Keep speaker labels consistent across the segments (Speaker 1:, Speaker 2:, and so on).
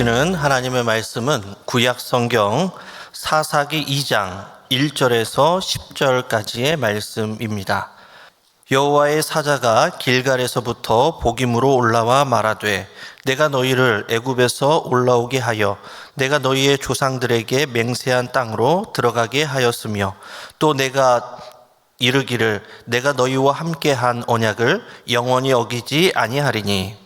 Speaker 1: 주시는 하나님의 말씀은 구약 성경 사사기 2장 1절에서 10절까지의 말씀입니다. 여호와의 사자가 길갈에서부터 복임으로 올라와 말하되 내가 너희를 애굽에서 올라오게 하여 내가 너희의 조상들에게 맹세한 땅으로 들어가게 하였으며 또 내가 이르기를 내가 너희와 함께한 언약을 영원히 어기지 아니하리니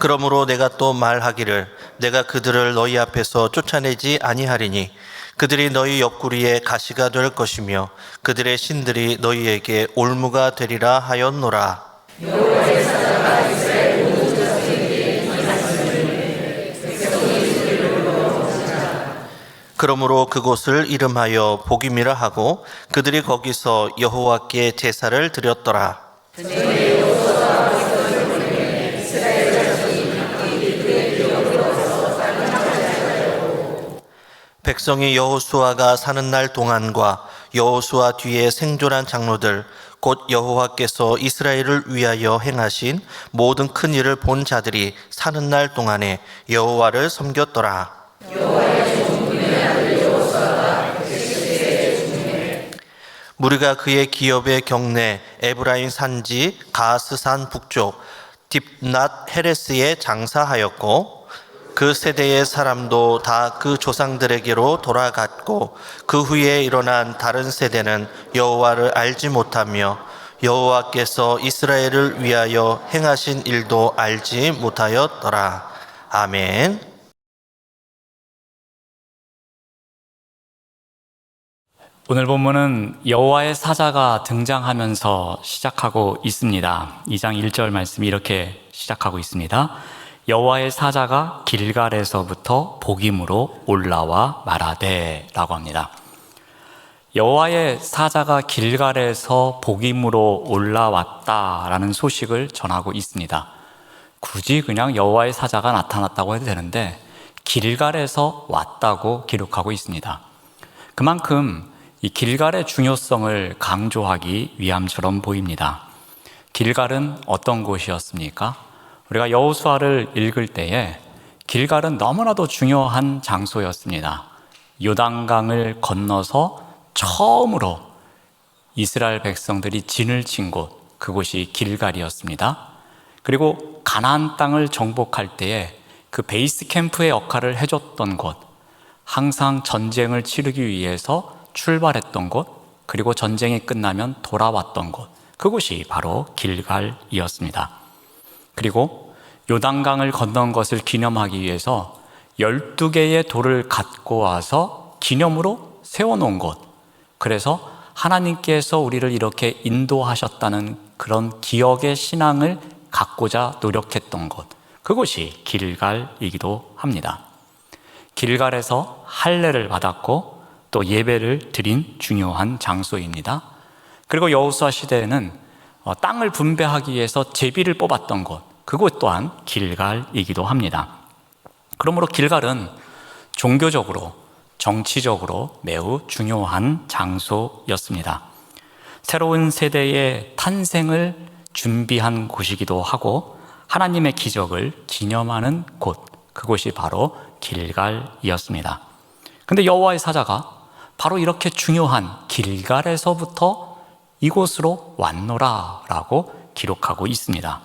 Speaker 1: 그러므로 내가 또 말하기를 내가 그들을 너희 앞에서 쫓아내지 아니하리니 그들이 너희 옆구리에 가시가 될 것이며 그들의 신들이 너희에게 올무가 되리라 하였노라. 여호와의 사자가 이스라엘 온 자손에게 이 말씀을 그러므로 그곳을 이름하여 복임이라 하고 그들이 거기서 여호와께 제사를 드렸더라. 백성이 여호수아가 사는 날 동안과 여호수아 뒤에 생존한 장로들 곧 여호와께서 이스라엘을 위하여 행하신 모든 큰 일을 본 자들이 사는 날 동안에 여호와를 섬겼더라. 무리가 그의 기업의 경내 에브라임 산지 가스산 북쪽 딥낫 헤레스에 장사하였고 그 세대의 사람도 다 그 조상들에게로 돌아갔고 그 후에 일어난 다른 세대는 여호와를 알지 못하며 여호와께서 이스라엘을 위하여 행하신 일도 알지 못하였더라. 아멘.
Speaker 2: 오늘 본문은 여호와의 사자가 등장하면서 시작하고 있습니다. 2장 1절 말씀이 이렇게 시작하고 있습니다. 여호와의 사자가 길갈에서부터 복임으로 올라와 말하되 라고 합니다. 여호와의 사자가 길갈에서 복임으로 올라왔다라는 소식을 전하고 있습니다. 굳이 그냥 여호와의 사자가 나타났다고 해도 되는데 길갈에서 왔다고 기록하고 있습니다. 그만큼 이 길갈의 중요성을 강조하기 위함처럼 보입니다. 길갈은 어떤 곳이었습니까? 우리가 여호수아를 읽을 때에 길갈은 너무나도 중요한 장소였습니다. 요단강을 건너서 처음으로 이스라엘 백성들이 진을 친 곳, 그곳이 길갈이었습니다. 그리고 가나안 땅을 정복할 때에 그 베이스 캠프의 역할을 해줬던 곳, 항상 전쟁을 치르기 위해서 출발했던 곳, 그리고 전쟁이 끝나면 돌아왔던 곳, 그곳이 바로 길갈이었습니다. 그리고 요단강을 건넌 것을 기념하기 위해서 12개의 돌을 갖고 와서 기념으로 세워놓은 곳, 그래서 하나님께서 우리를 이렇게 인도하셨다는 그런 기억의 신앙을 갖고자 노력했던 곳, 그곳이 길갈이기도 합니다. 길갈에서 할례를 받았고 또 예배를 드린 중요한 장소입니다. 그리고 여호수아 시대에는 땅을 분배하기 위해서 제비를 뽑았던 곳, 그곳 또한 길갈이기도 합니다. 그러므로 길갈은 종교적으로, 정치적으로 매우 중요한 장소였습니다. 새로운 세대의 탄생을 준비한 곳이기도 하고 하나님의 기적을 기념하는 곳, 그곳이 바로 길갈이었습니다. 근데 여호와의 사자가 바로 이렇게 중요한 길갈에서부터 이곳으로 왔노라 라고 기록하고 있습니다.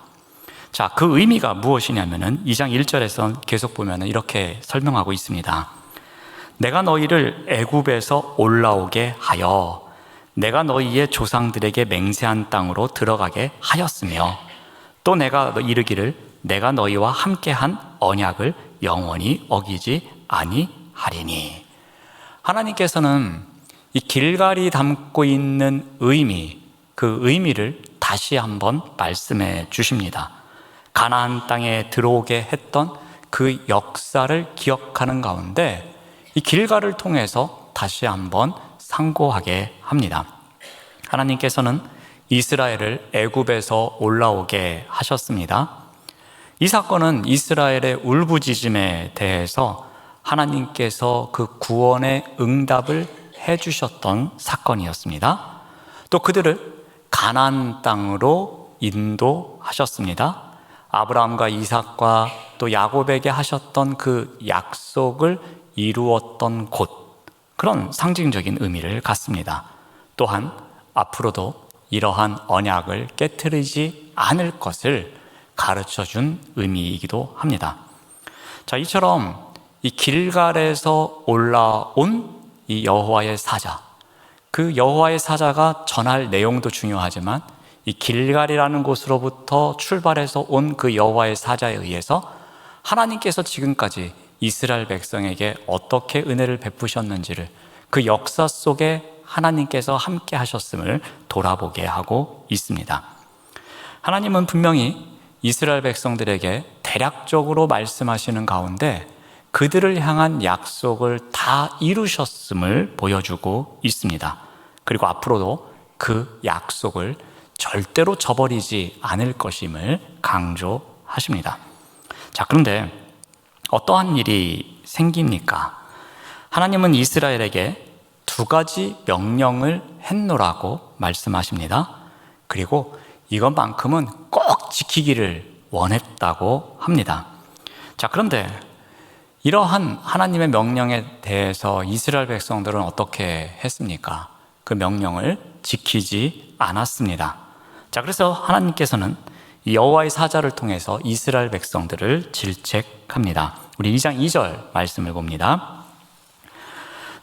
Speaker 2: 자, 그 의미가 무엇이냐면은 2장 1절에서 계속 보면은 이렇게 설명하고 있습니다. 내가 너희를 애굽에서 올라오게 하여 내가 너희의 조상들에게 맹세한 땅으로 들어가게 하였으며 또 내가 이르기를 내가 너희와 함께한 언약을 영원히 어기지 아니하리니. 하나님께서는 이 길갈이 담고 있는 의미, 그 의미를 다시 한번 말씀해 주십니다. 가나안 땅에 들어오게 했던 그 역사를 기억하는 가운데 이 길갈을 통해서 다시 한번 상고하게 합니다. 하나님께서는 이스라엘을 애굽에서 올라오게 하셨습니다. 이 사건은 이스라엘의 울부짖음에 대해서 하나님께서 그 구원의 응답을 해주셨던 사건이었습니다. 또 그들을 가나안 땅으로 인도하셨습니다. 아브라함과 이삭과 또 야곱에게 하셨던 그 약속을 이루었던 곳, 그런 상징적인 의미를 갖습니다. 또한 앞으로도 이러한 언약을 깨트리지 않을 것을 가르쳐준 의미이기도 합니다. 자, 이처럼 이 길갈에서 올라온 이 여호와의 사자, 그 여호와의 사자가 전할 내용도 중요하지만 이 길갈이라는 곳으로부터 출발해서 온 그 여호와의 사자에 의해서 하나님께서 지금까지 이스라엘 백성에게 어떻게 은혜를 베푸셨는지를, 그 역사 속에 하나님께서 함께 하셨음을 돌아보게 하고 있습니다. 하나님은 분명히 이스라엘 백성들에게 대략적으로 말씀하시는 가운데 그들을 향한 약속을 다 이루셨음을 보여주고 있습니다. 그리고 앞으로도 그 약속을 절대로 저버리지 않을 것임을 강조하십니다. 자, 그런데 어떠한 일이 생깁니까? 하나님은 이스라엘에게 두 가지 명령을 했노라고 말씀하십니다. 그리고 이것만큼은 꼭 지키기를 원했다고 합니다. 자, 그런데 이러한 하나님의 명령에 대해서 이스라엘 백성들은 어떻게 했습니까? 그 명령을 지키지 않았습니다. 자, 그래서 하나님께서는 여호와의 사자를 통해서 이스라엘 백성들을 질책합니다. 우리 2장 2절 말씀을 봅니다.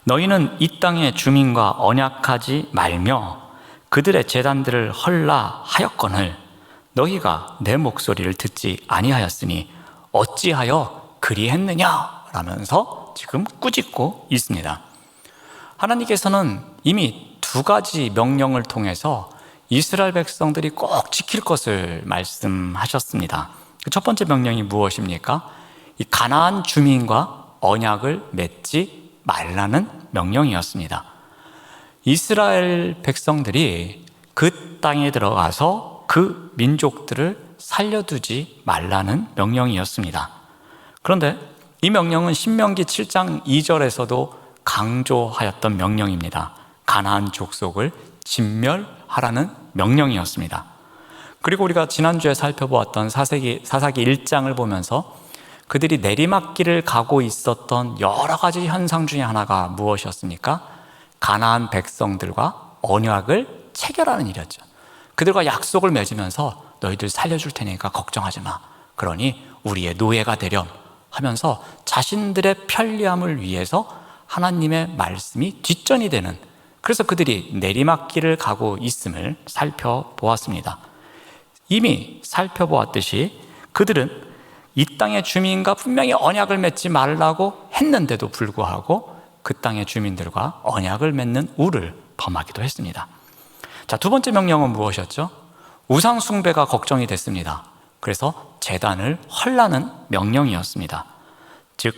Speaker 2: 너희는 이 땅의 주민과 언약하지 말며 그들의 제단들을 헐라하였거늘 너희가 내 목소리를 듣지 아니하였으니 어찌하여 그리했느냐? 라면서 지금 꾸짖고 있습니다. 하나님께서는 이미 두 가지 명령을 통해서 이스라엘 백성들이 꼭 지킬 것을 말씀하셨습니다. 첫 번째 명령이 무엇입니까? 이 가나안 주민과 언약을 맺지 말라는 명령이었습니다. 이스라엘 백성들이 그 땅에 들어가서 그 민족들을 살려두지 말라는 명령이었습니다. 그런데 이 명령은 신명기 7장 2절에서도 강조하였던 명령입니다. 가나안 족속을 진멸하라는 명령이었습니다. 그리고 우리가 지난주에 살펴보았던 사사기 1장을 보면서 그들이 내리막길을 가고 있었던 여러 가지 현상 중에 하나가 무엇이었습니까? 가나안 백성들과 언약을 체결하는 일이었죠. 그들과 약속을 맺으면서 너희들 살려줄 테니까 걱정하지 마. 그러니 우리의 노예가 되렴 하면서 자신들의 편리함을 위해서 하나님의 말씀이 뒷전이 되는, 그래서 그들이 내리막길을 가고 있음을 살펴보았습니다. 이미 살펴보았듯이 그들은 이 땅의 주민과 분명히 언약을 맺지 말라고 했는데도 불구하고 그 땅의 주민들과 언약을 맺는 우를 범하기도 했습니다. 자, 두 번째 명령은 무엇이었죠? 우상 숭배가 걱정이 됐습니다. 그래서 제단을 헐라는 명령이었습니다. 즉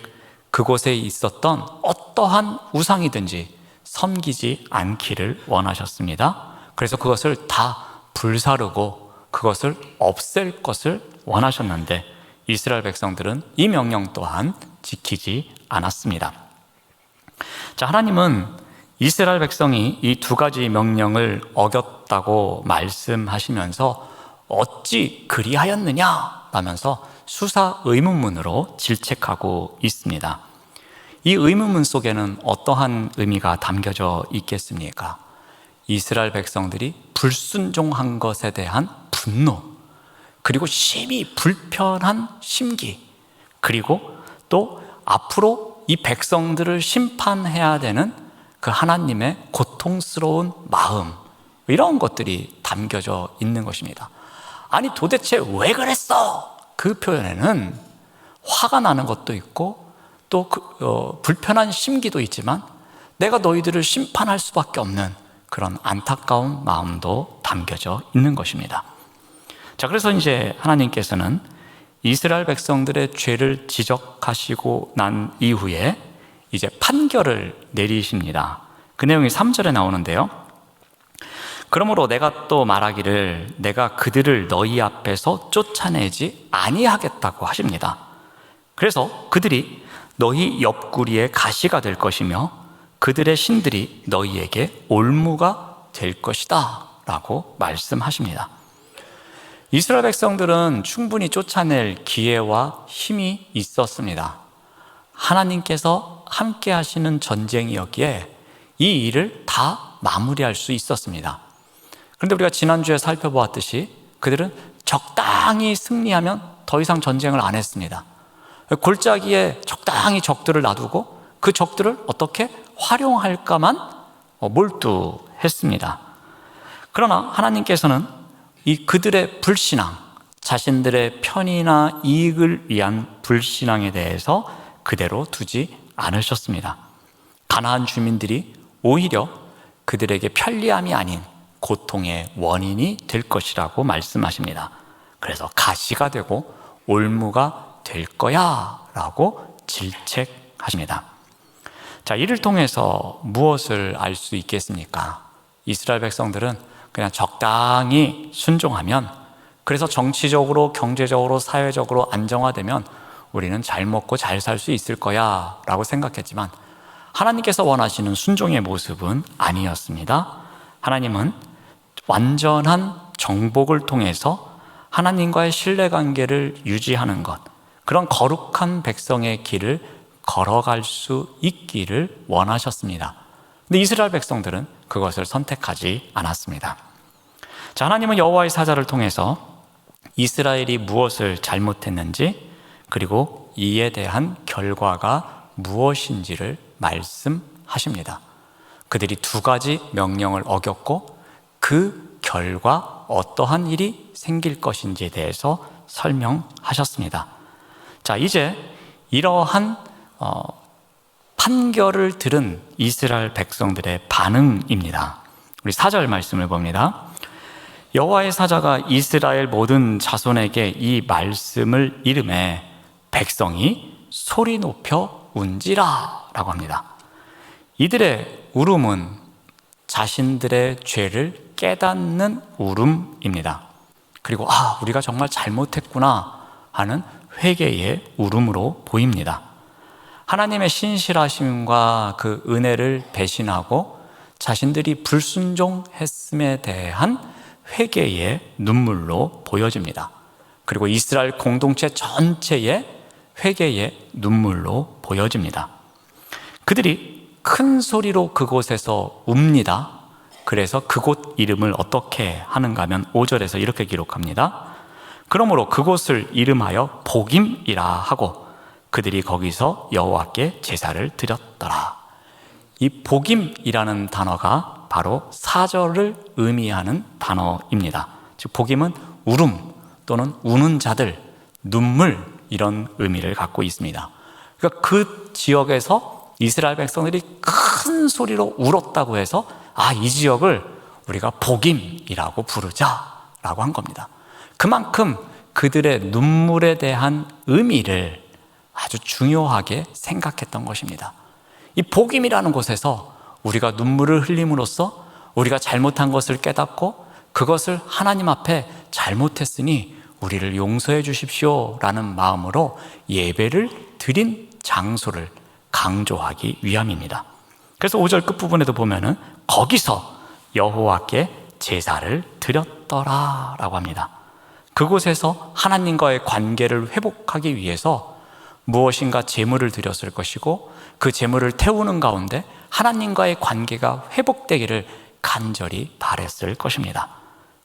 Speaker 2: 그곳에 있었던 어떠한 우상이든지 섬기지 않기를 원하셨습니다. 그래서 그것을 다 불사르고 그것을 없앨 것을 원하셨는데 이스라엘 백성들은 이 명령 또한 지키지 않았습니다. 자, 하나님은 이스라엘 백성이 이 두 가지 명령을 어겼다고 말씀하시면서 어찌 그리하였느냐 라면서 수사 의문문으로 질책하고 있습니다. 이 의문문 속에는 어떠한 의미가 담겨져 있겠습니까? 이스라엘 백성들이 불순종한 것에 대한 분노, 그리고 심히 불편한 심기, 그리고 또 앞으로 이 백성들을 심판해야 되는 그 하나님의 고통스러운 마음, 이런 것들이 담겨져 있는 것입니다. 아니 도대체 왜 그랬어? 그 표현에는 화가 나는 것도 있고 또 불편한 심기도 있지만 내가 너희들을 심판할 수밖에 없는 그런 안타까운 마음도 담겨져 있는 것입니다. 자, 그래서 이제 하나님께서는 이스라엘 백성들의 죄를 지적하시고 난 이후에 이제 판결을 내리십니다. 그 내용이 3절에 나오는데요. 그러므로 내가 또 말하기를 내가 그들을 너희 앞에서 쫓아내지 아니하겠다고 하십니다. 그래서 그들이 너희 옆구리에 가시가 될 것이며 그들의 신들이 너희에게 올무가 될 것이다 라고 말씀하십니다. 이스라엘 백성들은 충분히 쫓아낼 기회와 힘이 있었습니다. 하나님께서 함께 하시는 전쟁이었기에 이 일을 다 마무리할 수 있었습니다. 그런데 우리가 지난주에 살펴보았듯이 그들은 적당히 승리하면 더 이상 전쟁을 안 했습니다. 골짜기에 적당히 적들을 놔두고 그 적들을 어떻게 활용할까만 몰두했습니다. 그러나 하나님께서는 이 그들의 불신앙, 자신들의 편의나 이익을 위한 불신앙에 대해서 그대로 두지 않으셨습니다. 가나안 주민들이 오히려 그들에게 편리함이 아닌 고통의 원인이 될 것이라고 말씀하십니다. 그래서 가시가 되고 올무가 될 거야 라고 질책하십니다. 자, 이를 통해서 무엇을 알 수 있겠습니까? 이스라엘 백성들은 그냥 적당히 순종하면, 그래서 정치적으로, 경제적으로, 사회적으로 안정화되면 우리는 잘 먹고 잘 살 수 있을 거야 라고 생각했지만 하나님께서 원하시는 순종의 모습은 아니었습니다. 하나님은 완전한 정복을 통해서 하나님과의 신뢰관계를 유지하는 것, 그런 거룩한 백성의 길을 걸어갈 수 있기를 원하셨습니다. 근데 이스라엘 백성들은 그것을 선택하지 않았습니다. 자, 하나님은 여호와의 사자를 통해서 이스라엘이 무엇을 잘못했는지, 그리고 이에 대한 결과가 무엇인지를 말씀하십니다. 그들이 두 가지 명령을 어겼고 그 결과 어떠한 일이 생길 것인지에 대해서 설명하셨습니다. 자, 이제 이러한 판결을 들은 이스라엘 백성들의 반응입니다. 우리 4절 말씀을 봅니다. 여호와의 사자가 이스라엘 모든 자손에게 이 말씀을 이르매 백성이 소리 높여 운지라 라고 합니다. 이들의 울음은 자신들의 죄를 깨닫는 울음입니다. 그리고 우리가 정말 잘못했구나 하는 회개의 울음으로 보입니다. 하나님의 신실하심과 그 은혜를 배신하고 자신들이 불순종했음에 대한 회개의 눈물로 보여집니다. 그리고 이스라엘 공동체 전체의 회개의 눈물로 보여집니다. 그들이 큰 소리로 그곳에서 웁니다. 그래서 그곳 이름을 어떻게 하는가 하면 5절에서 이렇게 기록합니다. 그러므로 그곳을 이름하여 복임이라 하고 그들이 거기서 여호와께 제사를 드렸더라. 이 복임이라는 단어가 바로 사절을 의미하는 단어입니다. 즉 복임은 울음 또는 우는 자들, 눈물, 이런 의미를 갖고 있습니다. 그러니까 그 지역에서 이스라엘 백성들이 큰 소리로 울었다고 해서 이 지역을 우리가 복임이라고 부르자라고 한 겁니다. 그만큼 그들의 눈물에 대한 의미를 아주 중요하게 생각했던 것입니다. 이 복임이라는 곳에서 우리가 눈물을 흘림으로써 우리가 잘못한 것을 깨닫고 그것을 하나님 앞에 잘못했으니 우리를 용서해 주십시오 라는 마음으로 예배를 드린 장소를 강조하기 위함입니다. 그래서 5절 끝부분에도 보면은 거기서 여호와께 제사를 드렸더라 라고 합니다. 그곳에서 하나님과의 관계를 회복하기 위해서 무엇인가 제물을 드렸을 것이고 그 제물을 태우는 가운데 하나님과의 관계가 회복되기를 간절히 바랬을 것입니다.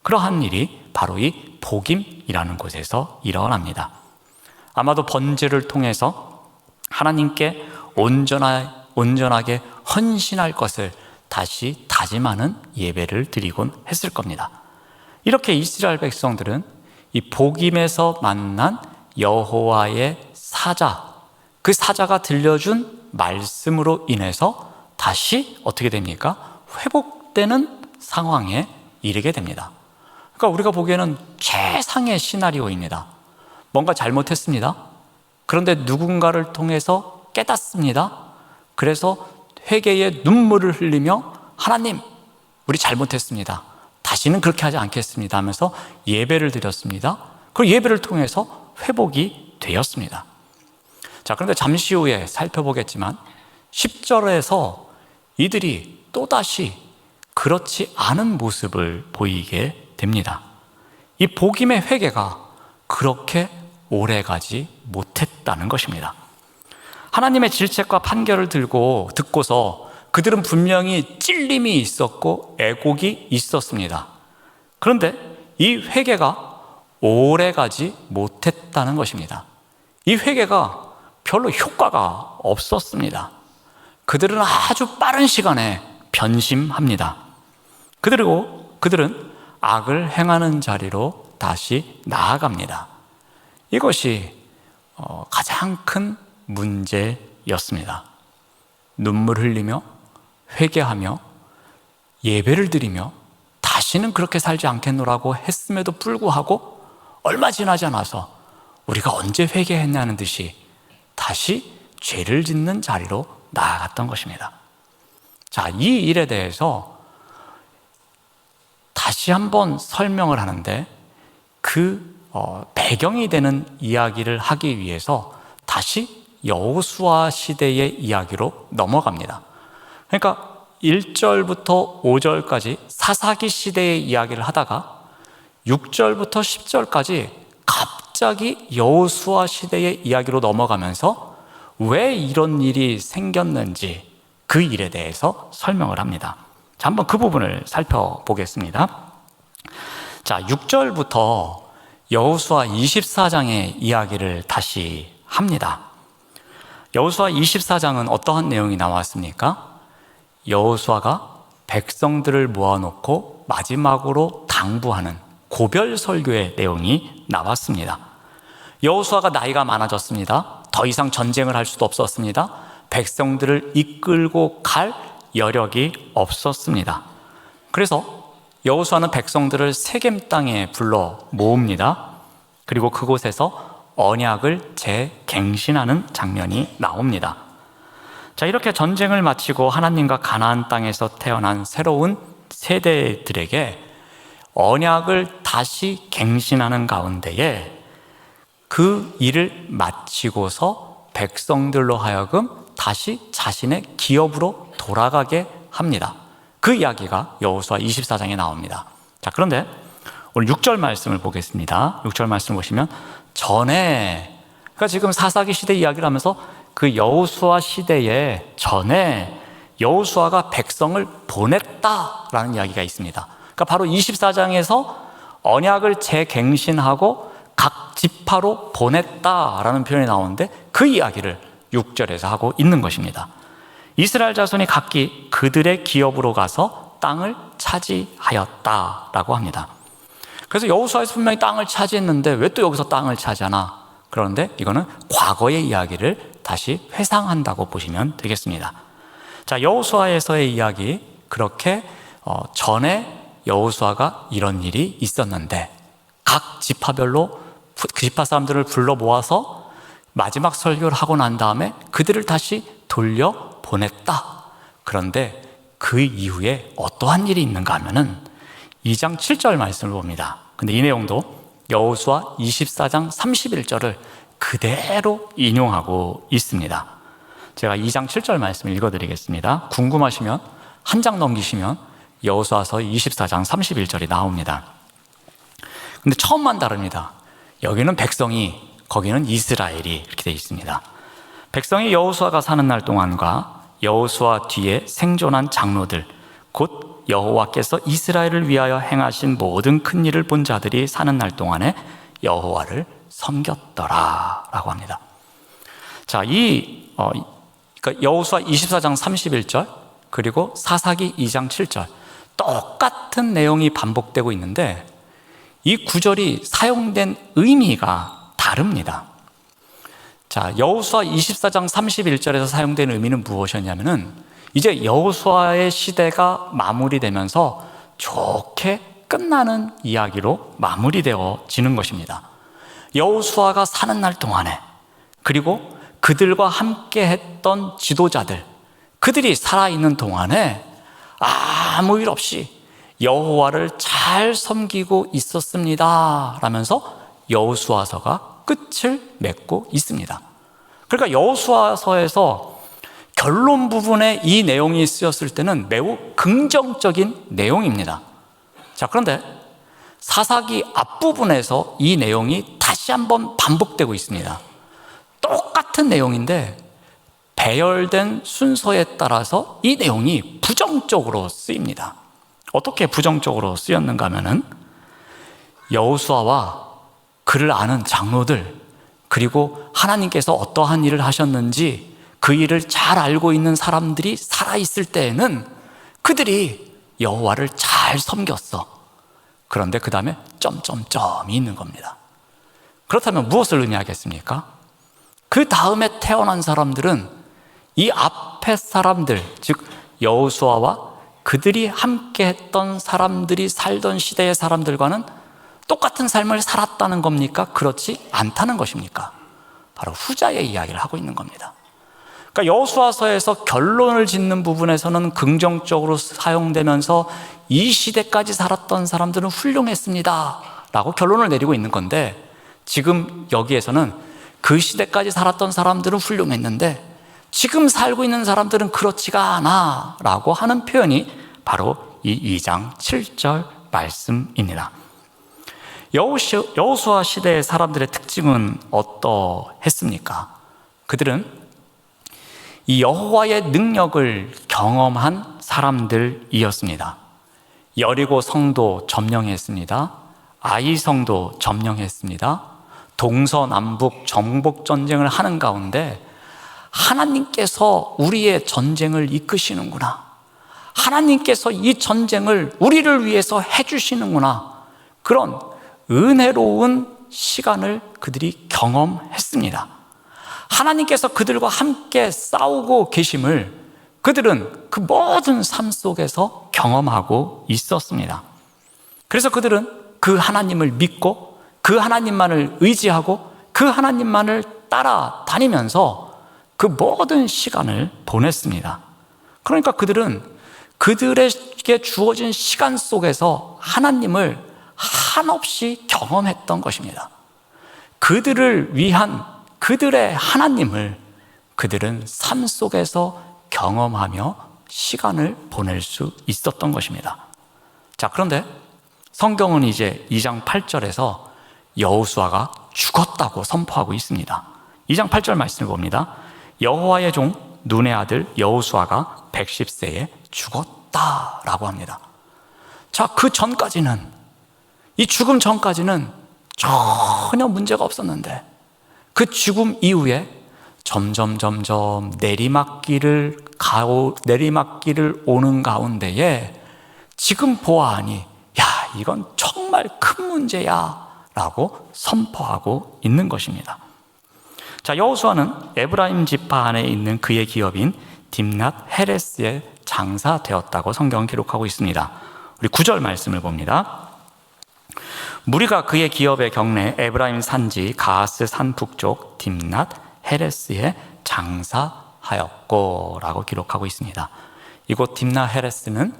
Speaker 2: 그러한 일이 바로 이 복임이라는 곳에서 일어납니다. 아마도 번제를 통해서 하나님께 온전하게 헌신할 것을 다시 다짐하는 예배를 드리곤 했을 겁니다. 이렇게 이스라엘 백성들은 이 복임에서 만난 여호와의 사자, 그 사자가 들려준 말씀으로 인해서 다시 어떻게 됩니까? 회복되는 상황에 이르게 됩니다. 그러니까 우리가 보기에는 최상의 시나리오입니다. 뭔가 잘못했습니다. 그런데 누군가를 통해서 깨닫습니다. 그래서 회개의 눈물을 흘리며 하나님, 우리 잘못했습니다. 다시는 그렇게 하지 않겠습니다 하면서 예배를 드렸습니다. 그 예배를 통해서 회복이 되었습니다. 자, 그런데 잠시 후에 살펴보겠지만 10절에서 이들이 또다시 그렇지 않은 모습을 보이게 됩니다. 이 복임의 회개가 그렇게 오래가지 못했다는 것입니다. 하나님의 질책과 판결을 듣고서 그들은 분명히 찔림이 있었고 애곡이 있었습니다. 그런데 이 회개가 오래가지 못했다는 것입니다. 이 회개가 별로 효과가 없었습니다. 그들은 아주 빠른 시간에 변심합니다. 그들은 악을 행하는 자리로 다시 나아갑니다. 이것이 가장 큰 문제였습니다. 눈물 흘리며 회개하며 예배를 드리며 다시는 그렇게 살지 않겠노라고 했음에도 불구하고 얼마 지나지 않아서 우리가 언제 회개했냐는 듯이 다시 죄를 짓는 자리로 나아갔던 것입니다. 자, 이 일에 대해서 다시 한번 설명을 하는데 그 배경이 되는 이야기를 하기 위해서 다시 여호수아 시대의 이야기로 넘어갑니다. 그러니까 1절부터 5절까지 사사기 시대의 이야기를 하다가 6절부터 10절까지 갑자기 여호수아 시대의 이야기로 넘어가면서 왜 이런 일이 생겼는지 그 일에 대해서 설명을 합니다. 자, 한번 그 부분을 살펴보겠습니다. 자, 6절부터 여호수아 24장의 이야기를 다시 합니다. 여호수아 24장은 어떠한 내용이 나왔습니까? 여호수아가 백성들을 모아놓고 마지막으로 당부하는 고별 설교의 내용이 나왔습니다. 여호수아가 나이가 많아졌습니다. 더 이상 전쟁을 할 수도 없었습니다. 백성들을 이끌고 갈 여력이 없었습니다. 그래서 여호수아는 백성들을 세겜 땅에 불러 모읍니다. 그리고 그곳에서 언약을 재갱신하는 장면이 나옵니다. 자, 이렇게 전쟁을 마치고 하나님과 가나안 땅에서 태어난 새로운 세대들에게 언약을 다시 갱신하는 가운데에 그 일을 마치고서 백성들로 하여금 다시 자신의 기업으로 돌아가게 합니다. 그 이야기가 여호수아 24장에 나옵니다. 자, 그런데 오늘 6절 말씀을 보겠습니다. 6절 말씀 보시면 전에, 그러니까 지금 사사기 시대 이야기를 하면서 그 여호수아 시대에 전에 여호수아가 백성을 보냈다라는 이야기가 있습니다. 그러니까 바로 24장에서 언약을 재갱신하고 각 지파로 보냈다라는 표현이 나오는데 그 이야기를 6절에서 하고 있는 것입니다. 이스라엘 자손이 각기 그들의 기업으로 가서 땅을 차지하였다라고 합니다. 그래서 여호수아에서 분명히 땅을 차지했는데 왜 또 여기서 땅을 차지하나? 그런데 이거는 과거의 이야기를 다시 회상한다고 보시면 되겠습니다. 자, 여호수아에서의 이야기, 그렇게 전에 여호수아가 이런 일이 있었는데 각 지파별로 그 지파 사람들을 불러 모아서 마지막 설교를 하고 난 다음에 그들을 다시 돌려 보냈다. 그런데 그 이후에 어떠한 일이 있는가 하면은 2장 7절 말씀을 봅니다. 근데 이 내용도 여호수아 24장 31절을 그대로 인용하고 있습니다. 제가 2장 7절 말씀을 읽어드리겠습니다. 궁금하시면 한 장 넘기시면 여호수아서 24장 31절이 나옵니다. 근데 처음만 다릅니다. 여기는 백성이, 거기는 이스라엘이 이렇게 되어 있습니다. 백성이 여호수아가 사는 날 동안과 여호수아 뒤에 생존한 장로들, 곧 여호와께서 이스라엘을 위하여 행하신 모든 큰 일을 본 자들이 사는 날 동안에 여호와를 섬겼더라라고 합니다. 자, 그러니까 여호수아 24장 31절 그리고 사사기 2장 7절 똑같은 내용이 반복되고 있는데 이 구절이 사용된 의미가 다릅니다. 자, 여호수아 24장 31절에서 사용된 의미는 무엇이었냐면은 이제 여호수아의 시대가 마무리되면서 좋게 끝나는 이야기로 마무리되어지는 것입니다. 여호수아가 사는 날 동안에, 그리고 그들과 함께 했던 지도자들, 그들이 살아있는 동안에 아무 일 없이 여호와를 잘 섬기고 있었습니다 라면서 여호수아서가 끝을 맺고 있습니다. 그러니까 여호수아서에서 결론 부분에 이 내용이 쓰였을 때는 매우 긍정적인 내용입니다. 자, 그런데 사사기 앞부분에서 이 내용이 다시 한번 반복되고 있습니다. 똑같은 내용인데 배열된 순서에 따라서 이 내용이 부정적으로 쓰입니다. 어떻게 부정적으로 쓰였는가 하면은 여호수아와 그를 아는 장로들, 그리고 하나님께서 어떠한 일을 하셨는지 그 일을 잘 알고 있는 사람들이 살아있을 때에는 그들이 여호와를 잘 섬겼어. 그런데 그 다음에 점점점이 있는 겁니다. 그렇다면 무엇을 의미하겠습니까? 그 다음에 태어난 사람들은 이 앞에 사람들, 즉 여호수아와 그들이 함께 했던 사람들이 살던 시대의 사람들과는 똑같은 삶을 살았다는 겁니까? 그렇지 않다는 것입니까? 바로 후자의 이야기를 하고 있는 겁니다. 그러니까 여호수아서에서 결론을 짓는 부분에서는 긍정적으로 사용되면서 이 시대까지 살았던 사람들은 훌륭했습니다 라고 결론을 내리고 있는 건데, 지금 여기에서는 그 시대까지 살았던 사람들은 훌륭했는데 지금 살고 있는 사람들은 그렇지가 않아 라고 하는 표현이 바로 이 2장 7절 말씀입니다. 여호수아 시대의 사람들의 특징은 어떠했습니까? 그들은 이 여호와의 능력을 경험한 사람들이었습니다. 여리고 성도 점령했습니다. 아이 성도 점령했습니다. 동서남북 정복 전쟁을 하는 가운데 하나님께서 우리의 전쟁을 이끄시는구나, 하나님께서 이 전쟁을 우리를 위해서 해주시는구나, 그런 은혜로운 시간을 그들이 경험했습니다. 하나님께서 그들과 함께 싸우고 계심을 그들은 그 모든 삶 속에서 경험하고 있었습니다. 그래서 그들은 그 하나님을 믿고 그 하나님만을 의지하고 그 하나님만을 따라다니면서 그 모든 시간을 보냈습니다. 그러니까 그들은 그들에게 주어진 시간 속에서 하나님을 한없이 경험했던 것입니다. 그들을 위한 그들의 하나님을 그들은 삶 속에서 경험하며 시간을 보낼 수 있었던 것입니다. 자, 그런데 성경은 이제 2장 8절에서 여호수아가 죽었다고 선포하고 있습니다. 2장 8절 말씀을 봅니다. 여호와의 종 눈의 아들 여호수아가 110세에 죽었다라고 합니다. 자, 그 전까지는, 이 죽음 전까지는 전혀 문제가 없었는데 그 죽음 이후에 점점 내리막길을 오는 가운데에 지금 보아하니 야, 이건 정말 큰 문제야 라고 선포하고 있는 것입니다. 자, 여호수아는 에브라임 지파 안에 있는 그의 기업인 딥낫 헤레스의 장사되었다고 성경은 기록하고 있습니다. 우리 9절 말씀을 봅니다. 무리가 그의 기업의 경내 에브라임 산지 가스 산 북쪽 딥낫 헤레스에 장사하였고 라고 기록하고 있습니다. 이곳 딥낫 헤레스는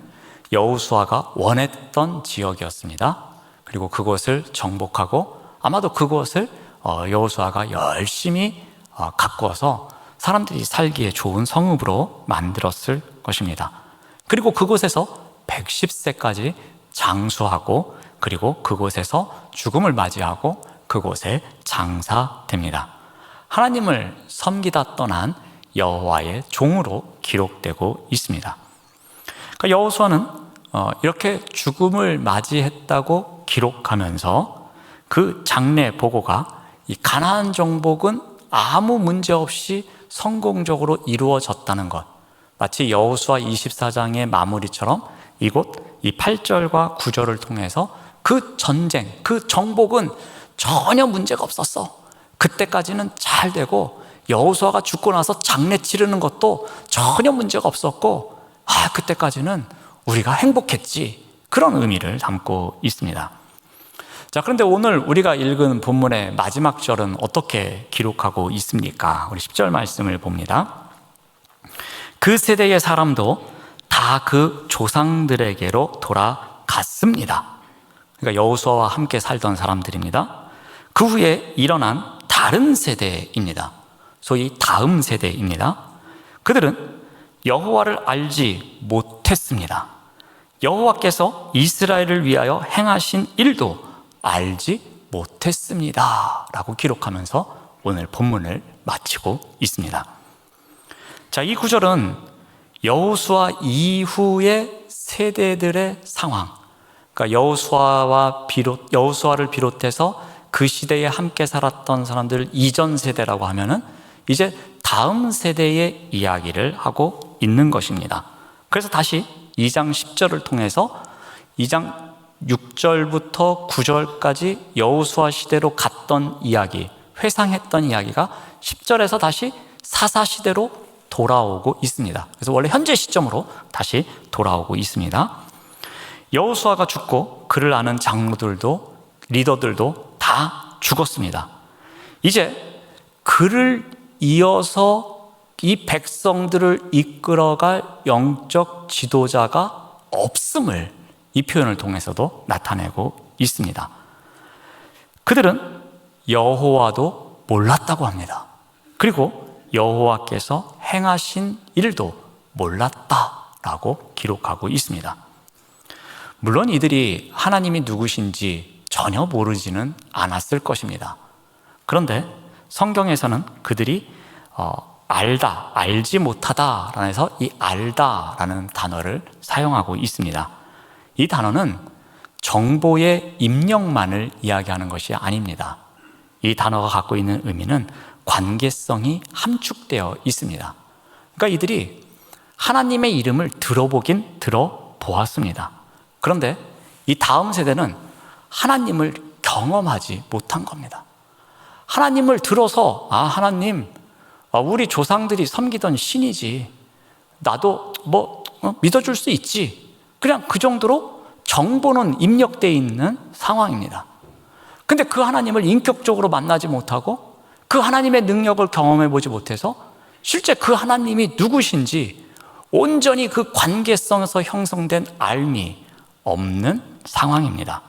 Speaker 2: 여호수아가 원했던 지역이었습니다. 그리고 그곳을 정복하고 아마도 그곳을 여호수아가 열심히 가꾸어서 사람들이 살기에 좋은 성읍으로 만들었을 것입니다. 그리고 그곳에서 110세까지 장수하고 그리고 그곳에서 죽음을 맞이하고 그곳에 장사됩니다. 하나님을 섬기다 떠난 여호와의 종으로 기록되고 있습니다. 그러니까 여호수아는 이렇게 죽음을 맞이했다고 기록하면서 그 장래 보고가 이 가나안 정복은 아무 문제 없이 성공적으로 이루어졌다는 것, 마치 여호수아 24장의 마무리처럼 이곳 이 8절과 9절을 통해서 그 전쟁, 그 정복은 전혀 문제가 없었어. 그때까지는 잘 되고 여호수아가 죽고 나서 장례 치르는 것도 전혀 문제가 없었고 그때까지는 우리가 행복했지, 그런 의미를 담고 있습니다. 자, 그런데 오늘 우리가 읽은 본문의 마지막 절은 어떻게 기록하고 있습니까? 우리 10절 말씀을 봅니다. 그 세대의 사람도 다 그 조상들에게로 돌아갔습니다. 그러니까 여호수아와 함께 살던 사람들입니다. 그 후에 일어난 다른 세대입니다. 소위 다음 세대입니다. 그들은 여호와를 알지 못했습니다. 여호와께서 이스라엘을 위하여 행하신 일도 알지 못했습니다 라고 기록하면서 오늘 본문을 마치고 있습니다. 자, 이 구절은 여호수아 이후의 세대들의 상황, 그러니까 여호수아를 비롯해서 그 시대에 함께 살았던 사람들 이전 세대라고 하면은 이제 다음 세대의 이야기를 하고 있는 것입니다. 그래서 다시 2장 10절을 통해서 2장 6절부터 9절까지 여호수아 시대로 갔던 이야기, 회상했던 이야기가 10절에서 다시 사사 시대로 돌아오고 있습니다. 그래서 원래 현재 시점으로 다시 돌아오고 있습니다. 여호수아가 죽고 그를 아는 장로들도 리더들도 다 죽었습니다. 이제 그를 이어서 이 백성들을 이끌어갈 영적 지도자가 없음을 이 표현을 통해서도 나타내고 있습니다. 그들은 여호와도 몰랐다고 합니다. 그리고 여호와께서 행하신 일도 몰랐다라고 기록하고 있습니다. 물론 이들이 하나님이 누구신지 전혀 모르지는 않았을 것입니다. 그런데 성경에서는 그들이 알다, 알지 못하다라는 해서 이 알다라는 단어를 사용하고 있습니다. 이 단어는 정보의 입력만을 이야기하는 것이 아닙니다. 이 단어가 갖고 있는 의미는 관계성이 함축되어 있습니다. 그러니까 이들이 하나님의 이름을 들어보긴 들어보았습니다. 그런데 이 다음 세대는 하나님을 경험하지 못한 겁니다. 하나님을 들어서 하나님, 우리 조상들이 섬기던 신이지, 나도 믿어줄 수 있지, 그냥 그 정도로 정보는 입력되어 있는 상황입니다. 근데 그 하나님을 인격적으로 만나지 못하고 그 하나님의 능력을 경험해 보지 못해서 실제 그 하나님이 누구신지 온전히 그 관계성에서 형성된 알미 없는 상황입니다.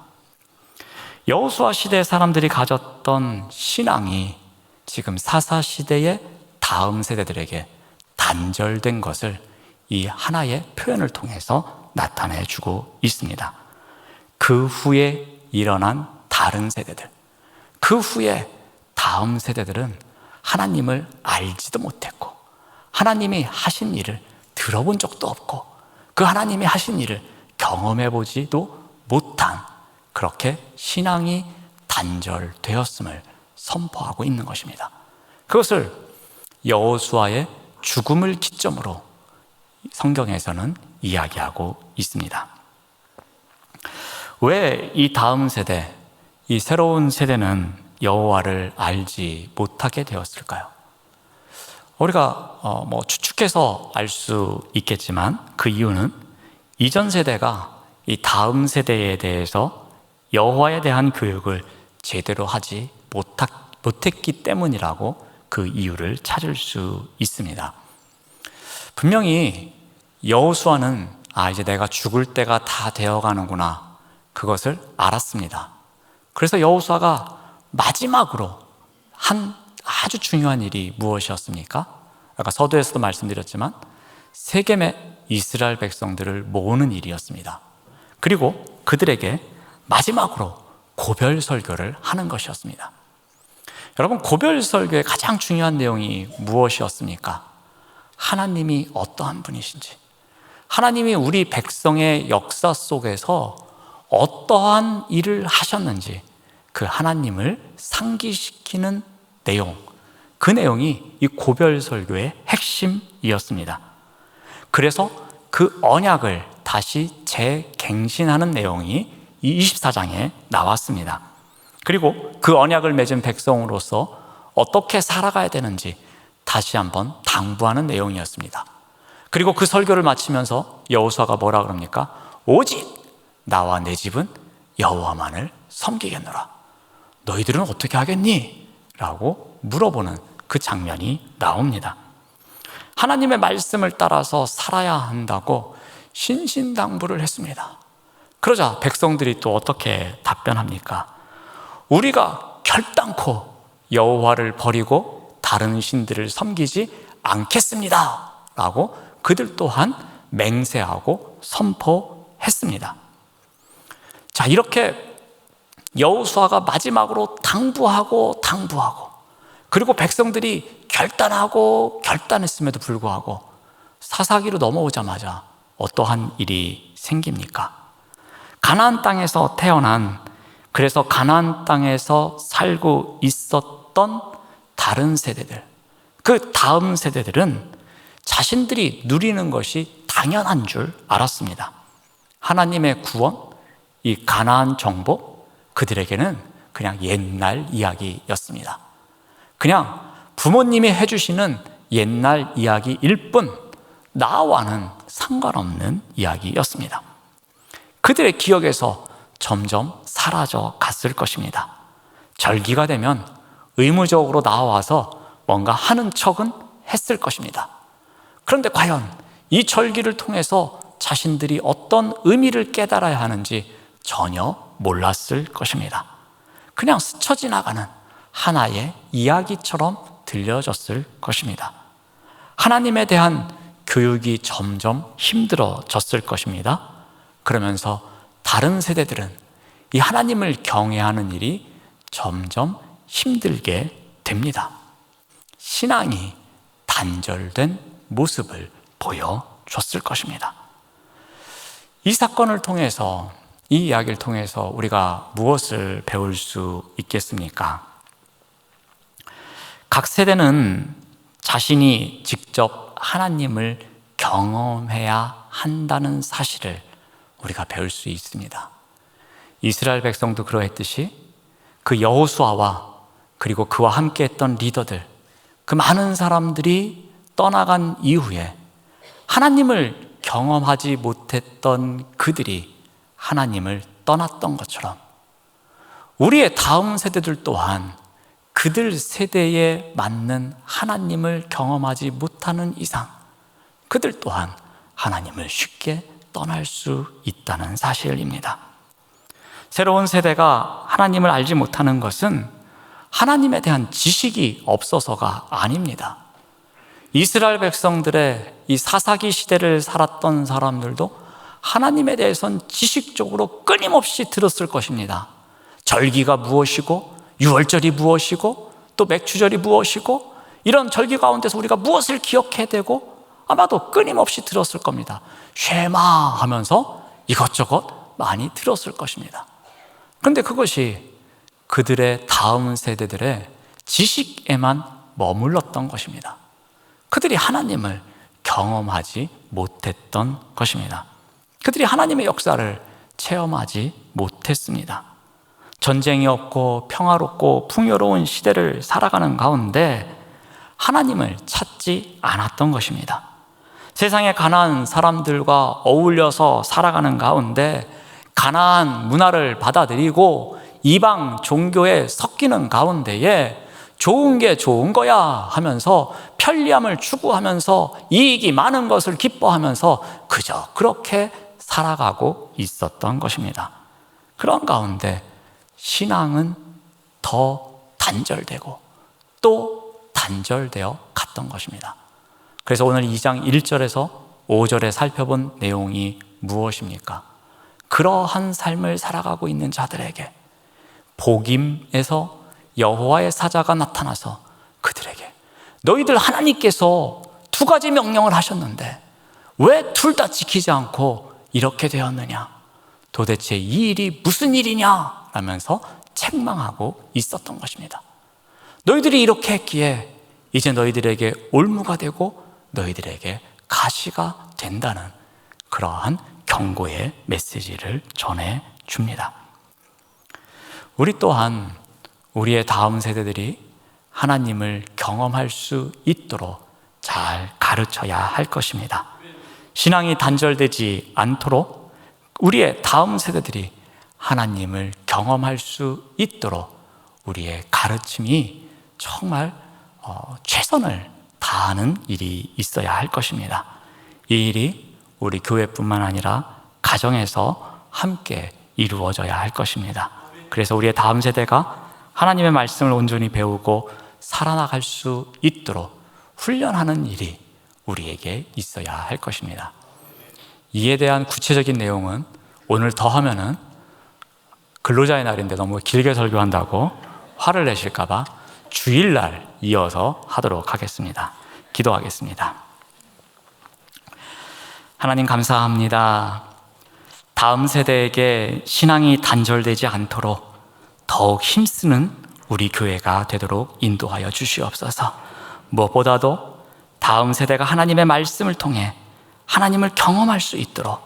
Speaker 2: 여호수아 시대 사람들이 가졌던 신앙이 지금 사사 시대의 다음 세대들에게 단절된 것을 이 하나의 표현을 통해서 나타내주고 있습니다. 그 후에 일어난 다른 세대들, 그 후에 다음 세대들은 하나님을 알지도 못했고 하나님이 하신 일을 들어본 적도 없고 그 하나님이 하신 일을 경험해 보지도 못한, 그렇게 신앙이 단절되었음을 선포하고 있는 것입니다. 그것을 여호수아의 죽음을 기점으로 성경에서는 이야기하고 있습니다. 왜 이 다음 세대, 이 새로운 세대는 여호와를 알지 못하게 되었을까요? 우리가 추측해서 알 수 있겠지만 그 이유는 이전 세대가 이 다음 세대에 대해서 여호와에 대한 교육을 제대로 하지 못했기 때문이라고 그 이유를 찾을 수 있습니다. 분명히 여호수아는 이제 내가 죽을 때가 다 되어가는구나, 그것을 알았습니다. 그래서 여호수아가 마지막으로 한 아주 중요한 일이 무엇이었습니까? 아까 서두에서도 말씀드렸지만 세겜의 이스라엘 백성들을 모으는 일이었습니다. 그리고 그들에게 마지막으로 고별 설교를 하는 것이었습니다. 여러분, 고별 설교의 가장 중요한 내용이 무엇이었습니까? 하나님이 어떠한 분이신지, 하나님이 우리 백성의 역사 속에서 어떠한 일을 하셨는지 그 하나님을 상기시키는 내용, 그 내용이 이 고별 설교의 핵심이었습니다. 그래서 그 언약을 다시 재갱신하는 내용이 이 24장에 나왔습니다. 그리고 그 언약을 맺은 백성으로서 어떻게 살아가야 되는지 다시 한번 당부하는 내용이었습니다. 그리고 그 설교를 마치면서 여호수아가 뭐라 그럽니까? 오직 나와 내 집은 여호와만을 섬기겠노라. 너희들은 어떻게 하겠니? 라고 물어보는 그 장면이 나옵니다. 하나님의 말씀을 따라서 살아야 한다고 신신당부를 했습니다. 그러자 백성들이 또 어떻게 답변합니까? 우리가 결단코 여호와를 버리고 다른 신들을 섬기지 않겠습니다 라고 그들 또한 맹세하고 선포했습니다. 자, 이렇게 여호수아가 마지막으로 당부하고 그리고 백성들이 결단했음에도 불구하고 사사기로 넘어오자마자 어떠한 일이 생깁니까? 가나안 땅에서 태어난, 그래서 가나안 땅에서 살고 있었던 다른 세대들, 그 다음 세대들은 자신들이 누리는 것이 당연한 줄 알았습니다. 하나님의 구원, 이 가나안 정복, 그들에게는 그냥 옛날 이야기였습니다. 그냥 부모님이 해주시는 옛날 이야기일 뿐 나와는 상관없는 이야기였습니다. 그들의 기억에서 점점 사라져 갔을 것입니다. 절기가 되면 의무적으로 나와서 뭔가 하는 척은 했을 것입니다. 그런데 과연 이 절기를 통해서 자신들이 어떤 의미를 깨달아야 하는지 전혀 몰랐을 것입니다. 그냥 스쳐 지나가는 하나의 이야기처럼 들려졌을 것입니다. 하나님에 대한 교육이 점점 힘들어졌을 것입니다. 그러면서 다른 세대들은 이 하나님을 경외하는 일이 점점 힘들게 됩니다. 신앙이 단절된 모습을 보여줬을 것입니다. 이 사건을 통해서, 이 이야기를 통해서 우리가 무엇을 배울 수 있겠습니까? 각 세대는 자신이 직접 하나님을 경험해야 한다는 사실을 우리가 배울 수 있습니다. 이스라엘 백성도 그러했듯이 그 여호수아와 그리고 그와 함께 했던 리더들, 그 많은 사람들이 떠나간 이후에 하나님을 경험하지 못했던 그들이 하나님을 떠났던 것처럼 우리의 다음 세대들 또한 그들 세대에 맞는 하나님을 경험하지 못하는 이상 그들 또한 하나님을 쉽게 떠날 수 있다는 사실입니다. 새로운 세대가 하나님을 알지 못하는 것은 하나님에 대한 지식이 없어서가 아닙니다. 이스라엘 백성들의 이 사사기 시대를 살았던 사람들도 하나님에 대해서는 지식적으로 끊임없이 들었을 것입니다. 절기가 무엇이고 유월절이 무엇이고 또 맥추절이 무엇이고 이런 절기 가운데서 우리가 무엇을 기억해야 되고 아마도 끊임없이 들었을 겁니다. 쉐마 하면서 이것저것 많이 들었을 것입니다. 그런데 그것이 그들의 다음 세대들의 지식에만 머물렀던 것입니다. 그들이 하나님을 경험하지 못했던 것입니다. 그들이 하나님의 역사를 체험하지 못했습니다. 전쟁이 없고 평화롭고 풍요로운 시대를 살아가는 가운데 하나님을 찾지 않았던 것입니다. 세상의 가나안 사람들과 어울려서 살아가는 가운데 가나안 문화를 받아들이고 이방 종교에 섞이는 가운데에 좋은 게 좋은 거야 하면서 편리함을 추구하면서 이익이 많은 것을 기뻐하면서 그저 그렇게 살아가고 있었던 것입니다. 그런 가운데 신앙은 더 단절되고 또 단절되어 갔던 것입니다. 그래서 오늘 2장 1절에서 5절에 살펴본 내용이 무엇입니까? 그러한 삶을 살아가고 있는 자들에게 복임에서 여호와의 사자가 나타나서 그들에게 너희들 하나님께서 두 가지 명령을 하셨는데 왜 둘 다 지키지 않고 이렇게 되었느냐? 도대체 이 일이 무슨 일이냐? 라면서 책망하고 있었던 것입니다. 너희들이 이렇게 했기에 이제 너희들에게 올무가 되고 너희들에게 가시가 된다는 그러한 경고의 메시지를 전해줍니다. 우리 또한 우리의 다음 세대들이 하나님을 경험할 수 있도록 잘 가르쳐야 할 것입니다. 신앙이 단절되지 않도록 우리의 다음 세대들이 하나님을 경험할 수 있도록 우리의 가르침이 정말 최선을 다하는 일이 있어야 할 것입니다. 이 일이 우리 교회뿐만 아니라 가정에서 함께 이루어져야 할 것입니다. 그래서 우리의 다음 세대가 하나님의 말씀을 온전히 배우고 살아나갈 수 있도록 훈련하는 일이 우리에게 있어야 할 것입니다. 이에 대한 구체적인 내용은 오늘 더 하면은 근로자의 날인데 너무 길게 설교한다고 화를 내실까 봐 주일날 이어서 하도록 하겠습니다. 기도하겠습니다. 하나님 감사합니다. 다음 세대에게 신앙이 단절되지 않도록 더욱 힘쓰는 우리 교회가 되도록 인도하여 주시옵소서. 무엇보다도 다음 세대가 하나님의 말씀을 통해 하나님을 경험할 수 있도록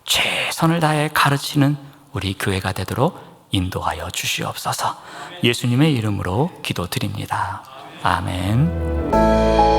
Speaker 2: 최선을 다해 가르치는 우리 교회가 되도록 인도하여 주시옵소서. 예수님의 이름으로 기도드립니다. 아멘.